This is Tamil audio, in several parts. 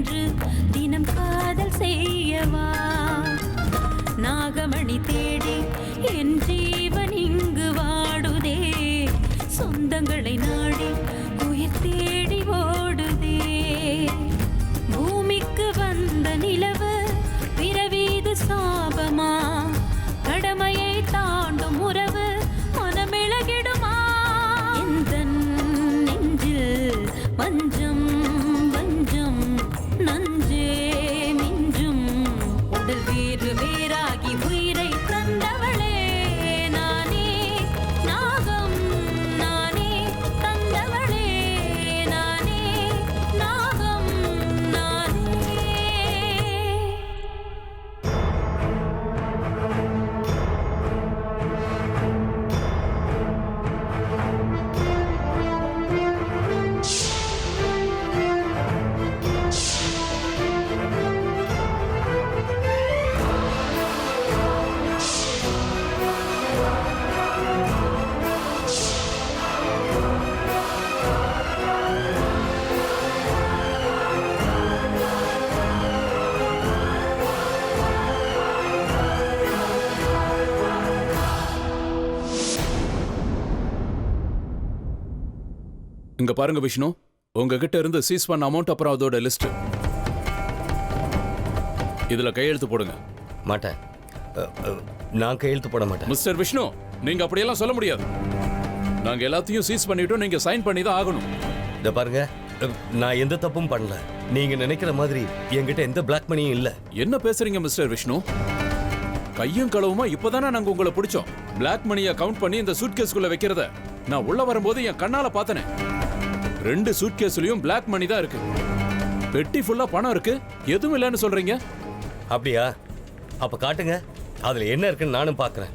என்று தினம் காதல் செய்யவா? நாகமணி தேடி என் ஜீவன் இங்கு வாடுதே, சொந்தங்களை நாடி உயிர் தேடி ஓடுதே. பூமிக்கு வந்த நிலவு பிறவீது சாபமா? கடமையை தாண்டும் உறவு மனமிளகிடுமா? எந்த நெஞ்சில் வஞ்சம் வஞ்சம் நஞ்சே மிஞ்சும், உடல் வேறு வேறாகி உயிரை தந்தவளே நானே, நாகம் நானே, தந்தவளே நானே, நாகம் நானே. இங்க பாருங்க விஷ்ணு, உங்ககிட்ட இருந்து சீஸ் பண்ண அமௌண்ட் அப்புறம் அதோட லிஸ்ட் இதுல கையெழுத்து போடுங்க. மாட்டேன், நான் கையெழுத்து போட மாட்டேன். மிஸ்டர் விஷ்ணு, நீங்க அப்படியெல்லாம் சொல்ல முடியாது. நாங்க எல்லாத்தையும் சீஸ் பண்ணிட்டோம், நீங்க சைன் பண்ணி தான் ஆகணும். இத பாருங்க, நான் எந்த தப்பும் பண்ணல. நீங்க நினைக்கிற மாதிரி என்கிட்ட எந்த பிளாக் மணியும் இல்ல. என்ன பேசுறீங்க மிஸ்டர் விஷ்ணு? கையும் களவுமா இப்பதானே நாங்க உங்களை பிடிச்சோம். பிளாக் மணியை கவுண்ட் பண்ணி இந்த சூட்கேஸ்குள்ள வைக்கிறத நான் உள்ள வரும்போது என் கண்ணால பார்த்தனே. 2 சூட்கேஸ்லயும் பிளாக் மணி தான் இருக்கு. பெட்டி ஃபுல்லா பணம் இருக்கு, எதுவும் இல்லைன்னு சொல்றீங்க. அப்படியா? அப்ப காட்டுங்க, அதுல என்ன இருக்குன்னு நானும் பாக்குறேன்.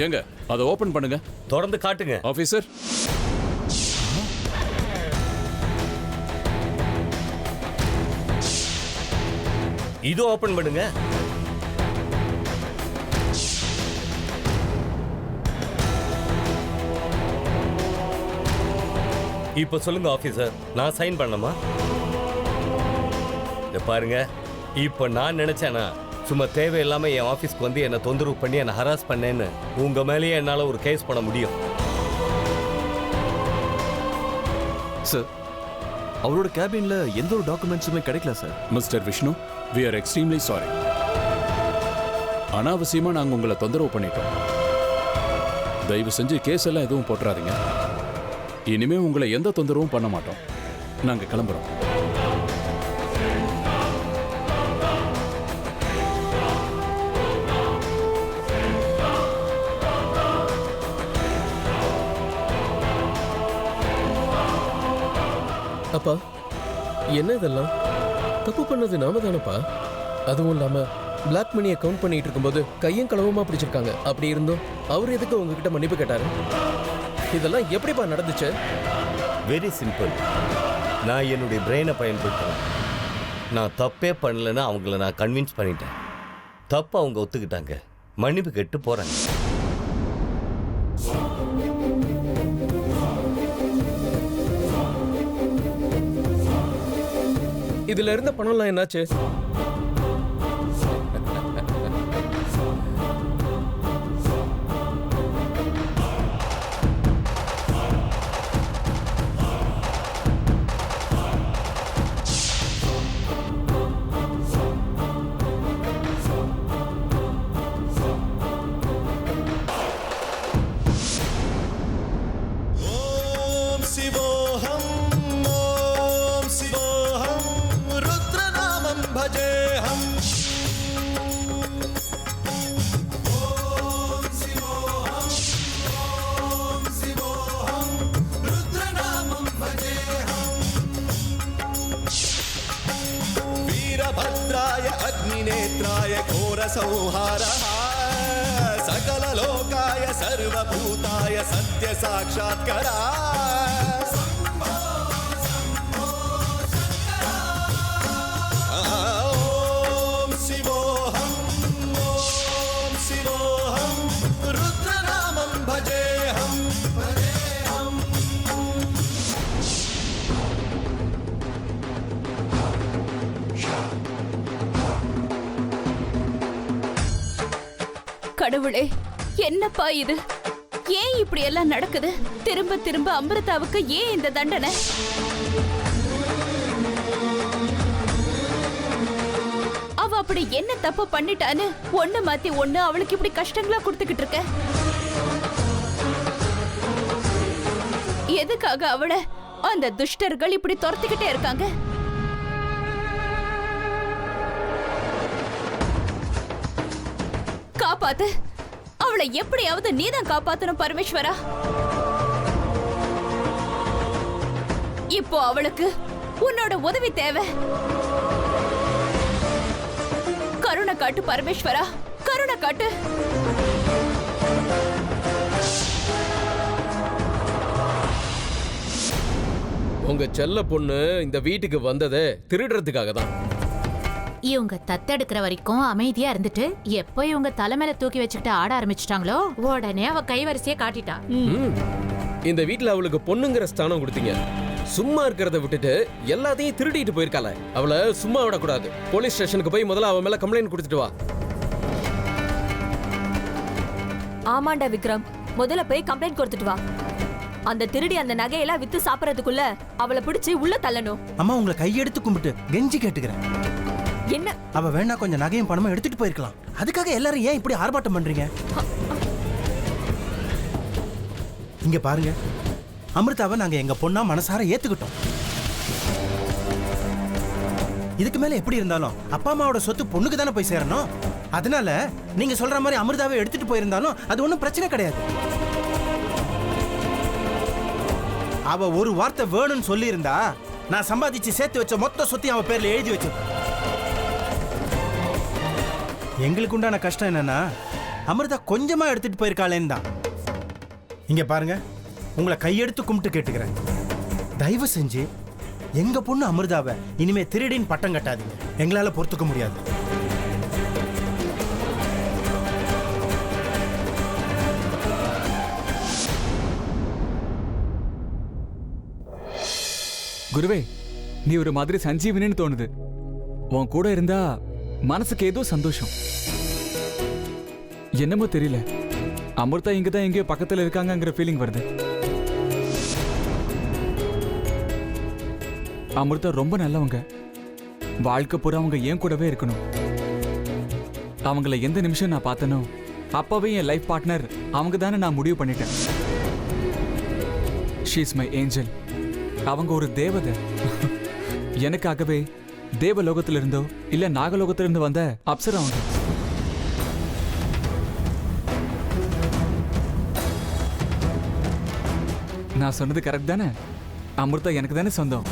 ஏங்க, அதை ஓபன் பண்ணுங்க. தொடர்ந்து காட்டுங்க ஆபீசர். இது ஓபன் பண்ணுங்க. இப்ப சொல்லுங்க ஆபீசர், நான் சைன் பண்ணணுமா? இத பாருங்க, இப்ப நான் நினைச்சேனா சும்மா தேவையில்லாம என் ஆபீஸ்க்கு வந்து என்ன தொந்தரவு பண்ணி என்ன ஹராஸ் பண்ணேன்னு உங்க மேலேயே என்னால ஒரு கேஸ் பண்ண முடியும். சார், அவரோட கேபின்ல எந்த ஒரு டாக்குமெண்ட்ஸுமே கிடைக்கல sir. Mister Vishnu, we are extremely sorry. அனாவசியமா நாங்க உங்களை தொந்தரவு பண்ணிட்டோம். தயவு செஞ்சு கேஸ் எல்லாம் எதுவும் போட்டுறாதீங்க. இனிமே உங்களை எந்த தொந்தரவும் பண்ண மாட்டோம். நாங்க கிளம்புறோம். அப்பா, என்ன இதெல்லாம்? தப்பு பண்ணது நாம தானப்பா. அதுவும் இல்லாம பிளாக் மணியை கவுண்ட் பண்ணிட்டு இருக்கும்போது கையும் களவுமா பிடிச்சிருக்காங்க. அப்படி இருந்தும் அவர் எதுக்கு உங்ககிட்ட மன்னிப்பு கேட்டாரு? இதெல்லாம் எப்படிப்பா நடந்துச்சு? Very simple. நான் என்னுடைய பிரெயினை பயன்படுத்துறேன். நான் தப்பே பண்ணலன்னு அவங்கள நான் கன்வின்ஸ் பண்ணிட்டேன். தப்பு அவங்க ஒத்துக்கிட்டாங்க, மன்னிப்பு கேட்டு போறாங்க. இதுல இருந்த பணம்லாம் என்னாச்சு? भद्राय अग्निनेत्राय घोरसंहारः सकललोकाय सर्वभूताय सत्यसाक्षात्करा ॐ शिवोऽहं रुद्रनामं भजेऽहम् கடவுளே, என்னப்பா இது? ஏன் இப்படி எல்லாம் நடக்குது? திரும்ப திரும்ப அமிர்தாவுக்கு ஏன் இந்த தண்டனை? அவ அப்படி என்ன தப்பு பண்ணிட்டான்னு ஒண்ணு மாத்தி ஒண்ணு அவளுக்கு இப்படி கஷ்டங்களா கொடுத்துக்கிட்டு இருக்க? எதுக்காக அவளை அந்த துஷ்டர்கள் இப்படி துரத்திக்கிட்டே இருக்காங்க? காப்பாத்து, அவளை எப்படியாவது நீதான் காப்பாத்தணும் பரமேஸ்வரா. இப்போ அவளுக்கு உன்னோட உதவி தேவை. கருணை காட்டு பரமேஸ்வரா, கருணை காட்டு. உங்க செல்ல பொண்ணு இந்த வீட்டுக்கு வந்ததே திருடுறதுக்காக தான். இவங்க தத்தெடுக்கிற வரைக்கும் அமைதியா இருந்துட்டு எப்போ இவங்க தலைமையில தூக்கி வச்சுக்கிட்டு ஆட ஆரம்பிச்சிட்டாங்களோ உடனே அவ கைவரிசையை காட்டிட்டா. இந்த வீட்ல அவளுக்கு பொண்ணுங்கிற ஸ்தானம் கொடுத்தீங்க. சும்மா இருக்கிறத விட்டுட்டு எல்லாத்தையும் திருடிட்டு போயிருக்காள. அவளை சும்மா விடக்கூடாது. போலீஸ் ஸ்டேஷனுக்கு போய் முதல்ல அவன் மேல கம்ப்ளைண்ட் கொடுத்துட்டு வா. ஆமாண்டா விக்ரம், முதல்ல போய் கம்ப்ளைண்ட் கொடுத்துட்டு வா. அந்த திருடி அந்த நகையெல்லாம் வித்து சாப்பிடறதுக்குள்ள அவளை பிடிச்சு உள்ள தள்ளணும். அம்மா உங்களை கையெடுத்து கும்பிட்டு கெஞ்சி கேட்டுக்கிறேன். என்ன? அவ வேணா கொஞ்சம் நகையும் பணமும் எடுத்துட்டு போயிருக்கலாம். அதுக்காக எல்லாரும் ஏன் இப்படி ஆர்ப்பாட்டம் பண்றீங்க? இங்க பாருங்க, அமிர்தாவை நாங்க எங்க பொண்ணா மனசார ஏத்துக்கிட்டோம். இதுக்கு மேல எப்படி இருந்தாலும் அப்பா அம்மாவோட சொத்து பொண்ணுக்கு தானே போய் சேரணும். அதனால நீங்க சொல்ற மாதிரி அமிர்தாவை எடுத்துட்டு போயிருந்தாலும் அது ஒன்றும் பிரச்சனை கிடையாது. அவ ஒரு வார்த்தை வேணும்னு சொல்லி இருந்தா நான் சம்பாதிச்சு சேர்த்து வச்ச மொத்த சொத்தையும் அவ பேர்ல எழுதி வச்சிருப்பேன். எங்களுக்கு உண்டான கஷ்டம் என்னன்னா அமிர்தா கொஞ்சமா எடுத்துட்டு போயிருக்காளேன்னு தான். இங்க பாருங்க, உங்களை கையெடுத்து கும்பிட்டு கேட்டுக்கிறேன், தயவு செஞ்சு எங்க பொண்ணு அமிர்தாவை இனிமே திருடின்னு பட்டம் கட்டாதீங்க. எங்களால பொறுத்துக்க முடியாது. குருவே, நீ ஒரு மாதிரி சஞ்சீவனின்னு தோணுது. உன் கூட இருந்தா மனசுக்கு ஏதோ சந்தோஷம். என்னமோ தெரியல, அமிர்தா இங்கதான் எங்கேயோ பக்கத்துல இருக்காங்கிற ஃபீலிங் வருது. அமிர்தா ரொம்ப நல்லவங்க. வாழ்க்கை பூரா அவங்க என் கூடவே இருக்கணும். அவங்கள எந்த நிமிஷம் நான் பார்த்தனோ அப்பவே என் லைஃப் பார்ட்னர் அவங்க தானே நான் முடிவு பண்ணிட்டேன். She is my angel. அவங்க ஒரு தேவதை. எனக்காகவே தேவலோகத்திலிருந்தோ இல்ல நாகலோகத்திலிருந்து வந்த அப்சரா அவங்க. நான் சொன்னது கரெக்ட் தானே? அமிர்தா எனக்கு தானே சொந்தம்.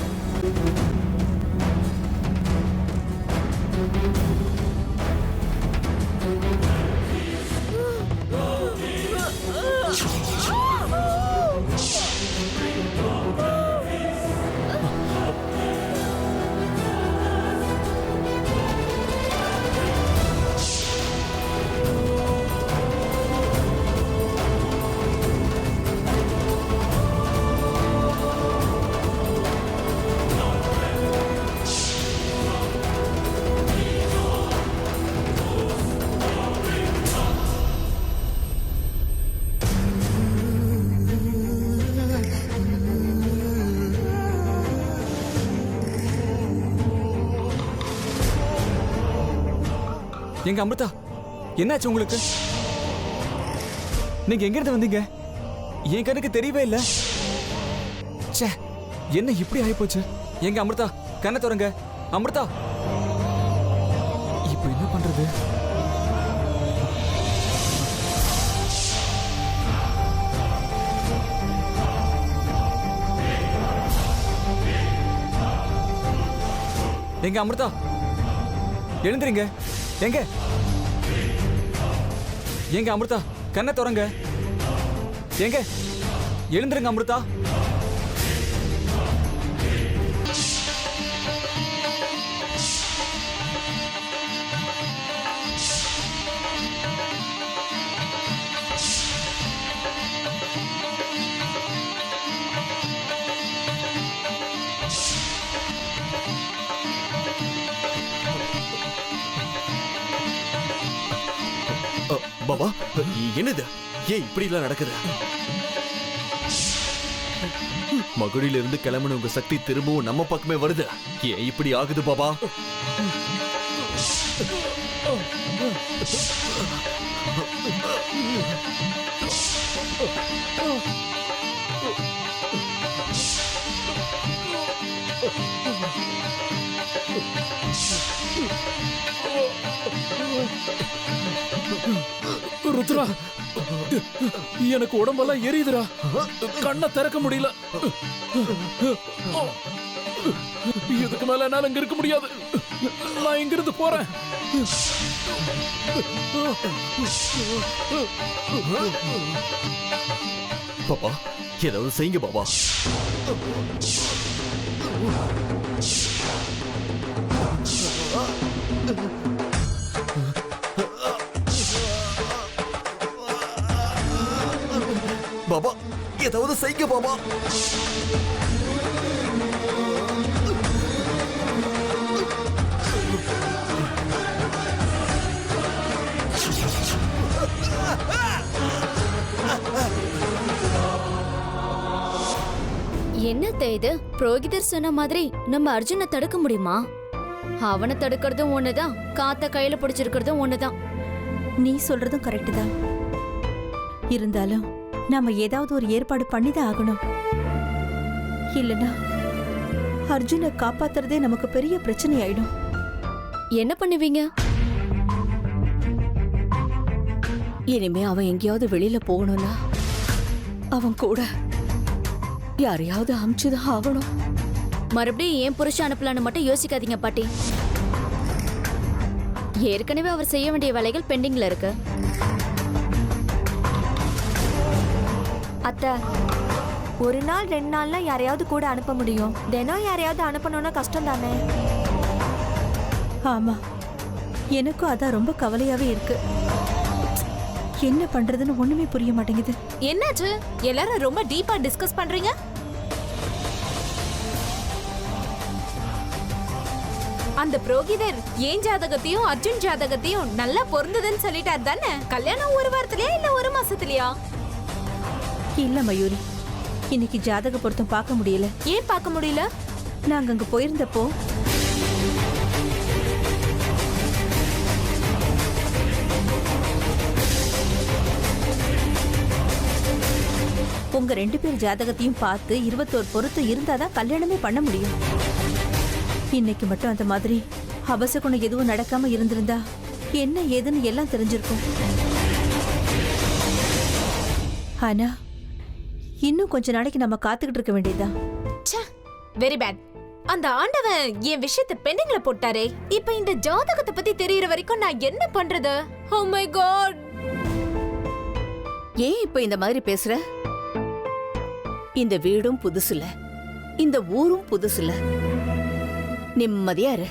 எங்க அமிர்தா, என்னாச்சு உங்களுக்கு? நீங்க எங்க இருந்து வந்தீங்க? என் கண்ணுக்கு தெரியவே இல்ல. ச்சே, என்ன இப்படி ஆயிப்போச்சு? எங்க அமிர்தா, கண்ணை திறங்க. அமிர்தா, இப்போ என்ன பண்றது? எங்க அமிர்தா, எழுந்துறீங்க. எங்க எங்க அமிர்தா, கண்ணை திறங்க. எங்க எழுந்துருங்க அமிர்தா. பாபா என்னது? ஏன் இப்படி எல்லாம் நடக்குது? மகுடியில இருந்து கிளம்பின உங்க சக்தி திரும்பவும் நம்ம பக்கமே வருது. ஏன் இப்படி ஆகுது பாபா? ருத்ரா, எனக்கு உடம்பெல்லாம் எரியுதுடா. கண்ணை திறக்க முடியல. இதுக்கு மேல என்னால இங்க இருக்க முடியாது. நான் இங்கிருந்து போறேன். பாபா ஏதாவது செய்யுங்க பாபா. பாபா ஏதாவது செய்யுங்க பாபா. என்னத்த இது? புரோகிதர் சொன்ன மாதிரி நம்ம அர்ஜுனை தடுக்க முடியுமா? அவனை தடுக்கிறதும் ஒண்ணுதான், காத்த கையில பிடிச்சிருக்கிறதும் ஒண்ணுதான். நீ சொல்றதும் கரெக்ட் தான். இருந்தாலும் நாம ஏதாவது ஒரு ஏற்பாடு பண்ணிதான் ஆகணும். இல்லனா அர்ஜுனை காப்பாத்துறதே நமக்கு பெரிய பிரச்சனை ஆயிடும். என்ன பண்ணுவீங்க? இனிமே அவன் எங்கேயாவது வெளியில போகணும்னா அவன் கூட யாரையாவது அமுச்சுதான் ஆகணும். மறுபடியும் ஏன் புருஷன் அனுப்பலான்னு மட்டும் யோசிக்காதீங்க பாட்டி. ஏற்கனவே அவர் செய்ய வேண்டிய வேலைகள் பெண்டிங்ல இருக்கு. அத்தை, ஒரு நாள் 2 நாள்லாம் யாரையாவது கூட அனுப்ப முடியும். தினம் யாரையாவது அனுப்பணும்னா கஷ்டம் தானே. ஆமா, எனக்கும் அதான் ரொம்ப கவலையாவே இருக்கு. என்ன பண்றதுன்னு ஒண்ணுமே புரிய மாட்டேங்குது. என்னாச்சு? எல்லாரும் ரொம்ப டீப்பா டிஸ்கஸ் பண்றீங்க. அந்த புரோகிதர் ஏன் ஜாதகத்தையும் அர்ஜுன் ஜாதகத்தையும் நல்லா பொருந்ததுன்னு சொல்லிட்டார் தானே? கல்யாணம் 1 வாரத்திலயா இல்ல 1 மாசத்துலயா? இல்ல மயூரி, இன்னைக்கு ஜாதக பொருத்தம் பார்க்க முடியல. ஏன் பார்க்க முடியல? நாங்க அங்க போயிருந்தப்போ உங்க 2 பேர் ஜாதகத்தையும் பார்த்து 21 பொருத்தம் இருந்தாதான் கல்யாணமே பண்ண முடியும். இன்னைக்கு மட்டும் அந்த மாதிரி அபசகுணம் எதுவும் நடக்காம இருந்திருந்தா என்ன ஏதுன்னு எல்லாம் தெரிஞ்சிருக்கும். ஆனா இன்னும் கொஞ்ச நாளைக்கு நம்ம காத்துக்கிட்டு இருக்க வேண்டியதுதான். Very bad. அந்த ஆண்டவன் என் விஷயத்தை பெண்டிங்ல போட்டாரே. இப்ப இந்த ஜாதகத்தை பத்தி தெரியற வரைக்கும் நான் என்ன பண்றது? Oh my God. ஏன் இப்ப இந்த மாதிரி பேசுற? இந்த வீடும் புதுசுல, இந்த ஊரும் புதுசுல. நிம்மதியா இரு.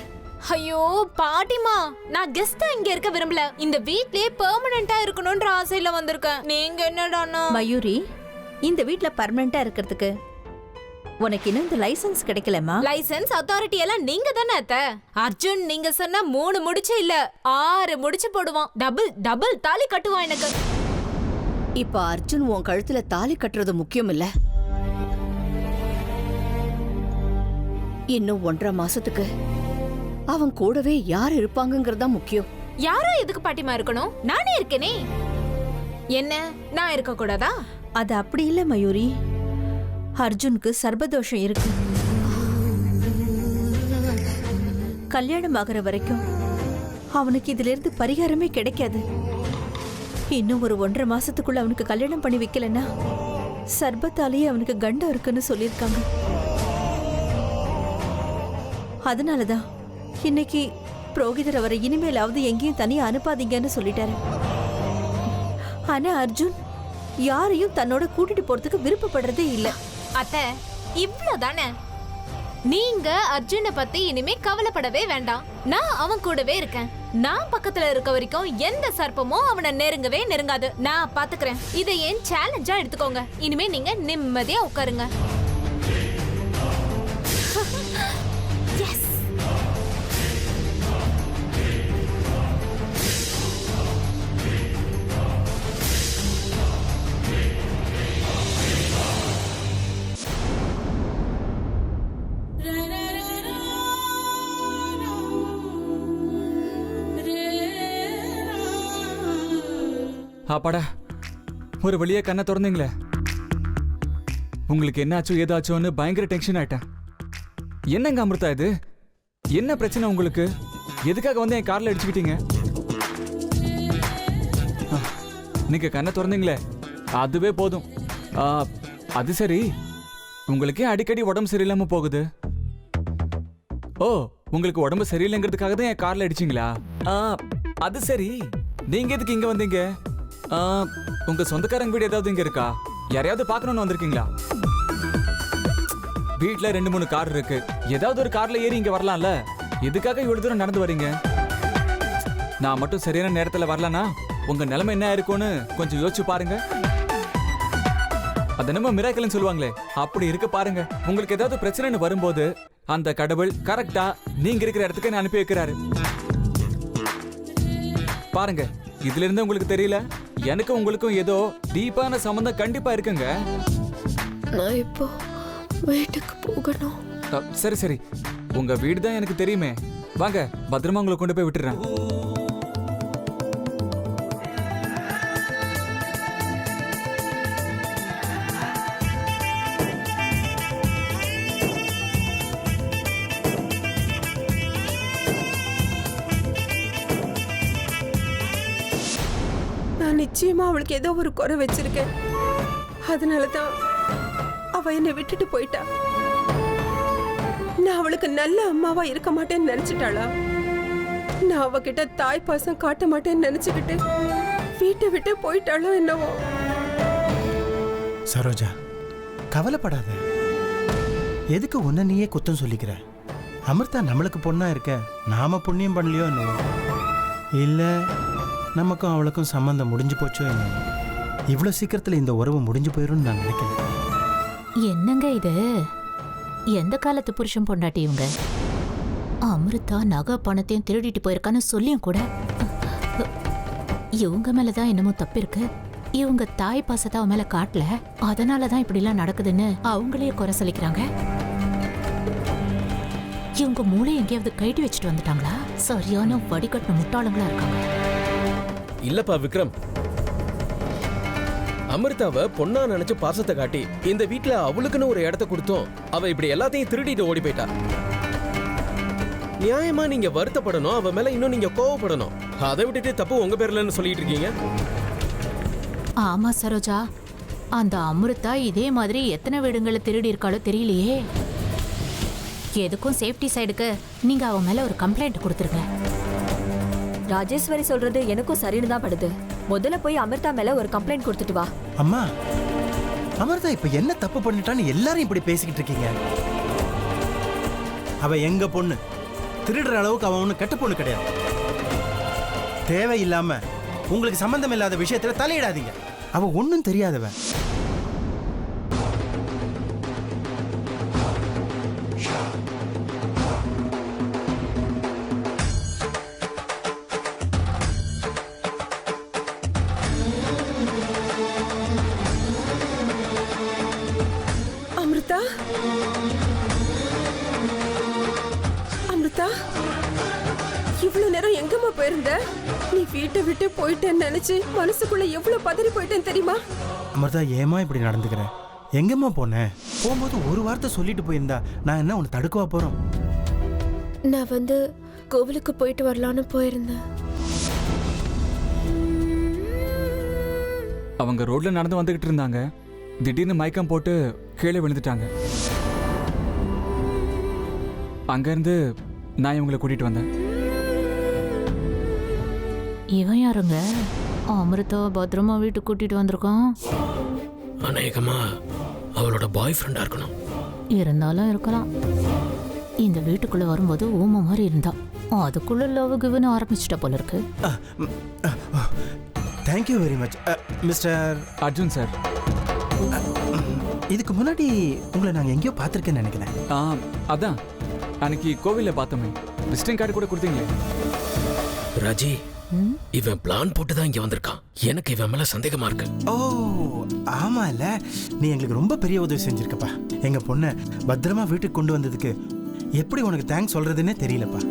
ஐயோ பாட்டிமா, நான் கெஸ்டா இங்க இருக்க விரும்பல. இந்த வீட்லயே பெர்மனண்டா இருக்கணும்ன்ற ஆசையில வந்திருக்கேன். நீங்க என்னடானா? மயூரி, இந்த வீட்ல பர்மனண்டா இருக்கிறதுக்கு உனக்கு இன்னும் இந்த லைசென்ஸ் கிடைக்கலமா? லைசென்ஸ் அத்தாரிட்டி எல்லாம் நீங்க தானே அத்தை. அர்ஜுன் நீங்க சொன்ன 3 முடிச்சு இல்ல 6 முடிச்சு போடுவான். டபுள் தாலி கட்டுவான் எனக்கு. இப்ப அர்ஜுன் உன் கழுத்துல தாலி கட்டுறது முக்கியம் இல்ல. இன்னும் 1.5 மாசத்துக்கு அவன் கூடவே யார் இருப்பாங்கங்கறதா முக்கியம். யாரோ எதுக்கு பாட்டிமா இருக்கணும்? நானே இருக்கேனே. என்ன நான் இருக்க கூடாதா? அது அப்படி இல்ல மயூரி, அர்ஜுனுக்கு சர்பதோஷம் இருக்கு. கல்யாணம் ஆகிற வரைக்கும் அவனுக்கு இதுல இருந்து பரிகாரமே கிடைக்காது. இன்னும் ஒரு 1.5 மாசத்துக்குள்ள அவனுக்கு கல்யாணம் பண்ணி வைக்கலன்னா சர்பத்தாலேயே அவனுக்கு கண்டம் இருக்குன்னு சொல்லியிருக்காங்க. அதனாலதான் இன்னைக்கு புரோகிதர் அவரை இனிமேலாவது எங்கேயும் தனியா அனுப்பாதீங்கன்னு சொல்லிட்டாரு. ஆனா அர்ஜுன் யாரையும் தன்னோட கூட்டிட்டு போறதுக்கு விருப்பப்படுறதே இல்ல. அத்தை, இவ்வளவுதானே. நீங்க அர்ஜுனை பத்தி இனிமே கவலைப்படவே வேண்டாம். நான் அவன் கூடவே இருக்கேன். நான் பக்கத்துல இருக்க வரைக்கும் எந்த சர்ப்பமும் அவனை நெருங்காது. நான் பாத்துக்கிறேன். இதை ஏன் சேலஞ்சா எடுத்துக்கோங்க. இனிமே நீங்க நிம்மதியா உட்காருங்க. அப்பாடா, ஒரு வழியா கண்ணை திறந்தீங்களே. உங்களுக்கு என்னாச்சோ ஏதாச்சோன்னு பயங்கர டென்ஷன் ஆயிட்டேன். என்னங்க அமிர்தா இது? என்ன பிரச்சனை உங்களுக்கு? எதுக்காக வந்து என் கார்ல அடிச்சுக்கிட்டீங்க? நீங்க கண்ணை திறந்தீங்களே, அதுவே போதும். அது சரி, உங்களுக்கு ஏன் அடிக்கடி உடம்பு சரியில்லாம போகுது? ஓ, உங்களுக்கு உடம்பு சரியில்லைங்கிறதுக்காக தான் என் கார்ல அடிச்சிங்களா? அது சரி, நீங்க எதுக்கு இங்க வந்தீங்க? உங்க சொந்தக்காரங்க வீடு ஏதாவது இங்க இருக்கா? யாரையாவது பார்க்கணும்னு வந்திருக்கீங்களா? வீட்ல 2-3 கார் இருக்கு. ஏதாவது ஒரு கார்ல ஏறி இங்க வரலாம்ல. எதுக்காக இவ்வளவு தூரம் நடந்து வரீங்க? நான் மட்டும் சரியான நேரத்துல வரலனா உங்க நிலைமை என்ன இருக்கும்னு கொஞ்சம் யோசிச்சு பாருங்க. அது என்னமோ மிராக்கிள்னு சொல்லுவாங்களே, அப்படி இருக்கு பாருங்க. உங்களுக்கு ஏதாவது பிரச்சனைன்னு வரும்போது அந்த கடவுள் கரெக்டா நீங்க இருக்கிற இடத்துக்கு என்ன அனுப்பி வைக்கிறாரு. பாருங்க, இதுல இருந்து உங்களுக்கு தெரியல, எனக்கும் உங்களுக்கும் ஏதோ டீப்பான சம்பந்தம் கண்டிப்பா இருக்குங்க. நான் இப்போ வீட்டுக்கு போகணும். சரி சரி, உங்க வீடு தான் எனக்கு தெரியுமே. வாங்க, பத்திரமா உங்களை கொண்டு போய் விட்டுறேன். நான் நிச்சயமா அவளுக்கு ஏதோ ஒரு குறை வச்சிருக்கேன். அதனாலதான் அவ என்னை விட்டுட்டு போயிட்டா. நான் அவளுக்கு நல்ல அம்மாவா இருக்க மாட்டேன்னு நினைச்சிட்டாளா? நான் அவகிட்ட தாய் பாசம் காட்ட மாட்டேன்னு நினைச்சுக்கிட்டு வீட்டை விட்டு போயிட்டாளோ என்னவோ. சரோஜா, கவலைப்படாத. எதுக்கு உன்னை நீயே குத்தம் சொல்லிக்கிற? அமிர்தா நம்மளுக்கு பொண்ணா இருக்க, நாம புண்ணியம் பண்ணலையோ என்னவோ, இல்ல நமக்கும் அவளுக்கும் சம்பந்தம் முடிஞ்சு போச்சோ என்னவோ. இவ்வளவு சீக்கிரத்துல இந்த உறவு முடிஞ்சு போயிரும் நான் நினைக்கிறேன். என்னங்க இது? எந்த காலத்து புருஷன் பொண்டாட்டி இவங்க? அமிர்தா நகை பணத்தையும் திருடிட்டு போயிருக்கான்னு சொல்லியும் கூட இவங்க மேலதான் என்னமோ தப்பு இருக்கு. இவங்க தாய் பாசத்தை அவன் மேல காட்டல, அதனாலதான் இப்படி எல்லாம் நடக்குதுன்னு அவங்களே குறை சொல்லிக்கிறாங்க. இவங்க மூளை எங்கேயாவது கைட்டி வச்சுட்டு வந்துட்டாங்களா? சரியான வடிகட்டின முட்டாளங்களா இருக்காங்க. இல்லப்பா விக்ரம், அமிர்தாவை பொண்ணா நினைச்சு பாசத்தை காட்டி இந்த வீட்ல அவளுக்குன்னு ஒரு இடத்த கொடுத்தோம். அவ இப்படி எல்லாத்தையும் திருடிட்டு ஓடி போயிட்டா. நியாயமா நீங்க வருத்தப்படணும், அவ மேல இன்னும் நீங்க கோவப்படணும். அதை விட்டுட்டு தப்பு உங்க பேர்லன்னு சொல்லிட்டு இருக்கீங்க. ஆமா சரோஜா, அந்த அமிர்தா இதே மாதிரி எத்தனை வீடுங்களை திருடி இருக்காளோ தெரியலையே. எதுக்கும் சேஃப்டி சைடுக்கு நீங்க அவ மேல ஒரு கம்ப்ளைண்ட் கொடுத்துருங்க. ராஜேஸ்வரி சொல்றது எனக்கும் சரின்னு தான் படுது. முதல்ல போய் அமிர்தா மேல ஒரு கம்ப்ளைண்ட் கொடுத்துட்டு வா. அம்மா, அமிர்தா இப்ப என்ன தப்பு பண்ணிட்டான்னு எல்லாரும் இப்படி பேசிக்கிட்டு இருக்கீங்க? அவ எங்க பொண்ணு, திருடுற அளவுக்கு அவன் ஒண்ணு கெட்ட பொண்ணு கிடையாது. தேவையில்லாம உங்களுக்கு சம்பந்தம் இல்லாத விஷயத்துல தலையிடாதீங்க. அவ ஒன்னும் தெரியாதவன். அமிர்தா, அமிர்தா, இவ்வளவு நேரம் எங்கம்மா போயிருந்த? நீ வீட்டை விட்டு போயிட்டேன்னு நினைச்சு மனசுக்குள்ள எவ்வளவு பதறி போயிட்டேன்னு தெரியுமா? அமிர்தா, ஏமா இப்படி நடந்துக்கிற? எங்கம்மா போனேன்? போகும்போது ஒரு வார்த்தை சொல்லிட்டு போயிருந்தா நான் என்ன உன்னை தடுக்கவா போறோம்? நான் வந்து கோவிலுக்கு போயிட்டு வரலான்னு போயிருந்தேன். அவங்க ரோட்ல நடந்து வந்துகிட்டு இருந்தாங்க. திடீர்னு மயக்கம் போட்டு கீழே விழுந்துட்டாங்க. அங்கிருந்து நான் இவங்களை கூட்டிட்டு வந்தேன். இவன் யாருங்க? அமிர்தா பத்திரமா வீட்டுக்கு கூட்டிட்டு வந்திருக்கான். அநேகமா அவளோட பாய் ஃப்ரெண்டா இருக்கணும். இருந்தாலும் இருக்கலாம். இந்த வீட்டுக்குள்ள வரும்போது ஊமை மாதிரி இருந்தா, அதுக்குள்ள லவ் கிவ்னு ஆரம்பிச்சிட்ட போல இருக்கு. Thank you very much mister Arjun sir. இதுக்கு முன்னாடி உங்களை நாங்கள் எங்கேயோ பார்த்துருக்கேன்னு நினைக்கிறேன். அதான் அன்னைக்கு கோவில்ல பார்த்தோமே, விசிட்டிங் கார்டு கூட கொடுத்தீங்களே. ராஜி, இவன் பிளான் போட்டு தான் இங்க வந்திருக்கான். எனக்கு இவன் மேல சந்தேகமா இருக்கு. ஓ ஆமா இல்ல, நீ எங்களுக்கு ரொம்ப பெரிய உதவி செஞ்சிருக்கப்பா. எங்க பொண்ணை பத்திரமா வீட்டுக்கு கொண்டு வந்ததுக்கு எப்படி உனக்கு தேங்க்ஸ் சொல்றதுன்னே தெரியலப்பா.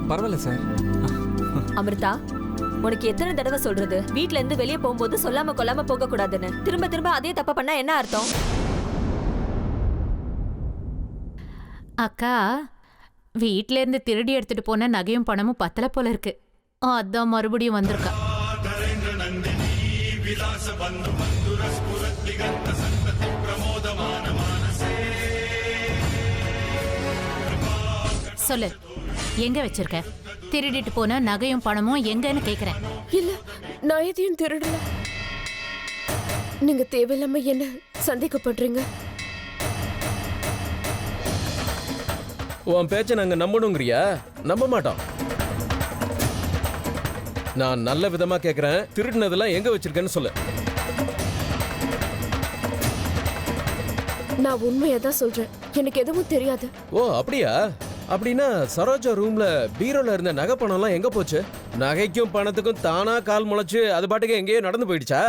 பரவாயில்ல சார். அமிர்தா, உனக்கு எத்தனை தடவை சொல்றது வீட்ல இருந்து வெளியே போகும்போது சொல்லாம கொல்லாம போக கூடாதுன்னு. திரும்ப திரும்ப அதே தப்ப பண்ணா என்ன அர்த்தம்? அக்கா வீட்ல இருந்து திருடி எடுத்துட்டு போன நகையும் பணமும் பத்தல போல இருக்கு. அதான் மறுபடியும் வந்திருக்கா. சொல்லு, எங்க வச்சிருக்க? திருடிட்டு போன நகையும் பணமும் எங்கன்னு கேக்குறேன். இல்ல, நான் எதையும் திருடல. நீங்க தேவையில்லாம என்ன சந்தேகப்படுறீங்க. உன் பேச்சை நாங்க நம்பணுங்கிறியா? நம்ப மாட்டோம். நான் நல்ல விதமா கேக்குறேன், திருடினதெல்லாம் எங்க வச்சிருக்கேன்னு சொல்லு. நான் உண்மையா தான் சொல்றேன், எனக்கு எதுவும் தெரியாது. ஓ அப்படியா? அப்படின்னா சரோஜா ரூம்ல பீரோல இருந்த நகை பணம்லாம் எங்க போச்சு? நகைக்கும் பணத்துக்கும் தானா கால் முளைச்சு அது பாட்டுக்கு எங்கேயோ நடந்து போயிடுச்சா?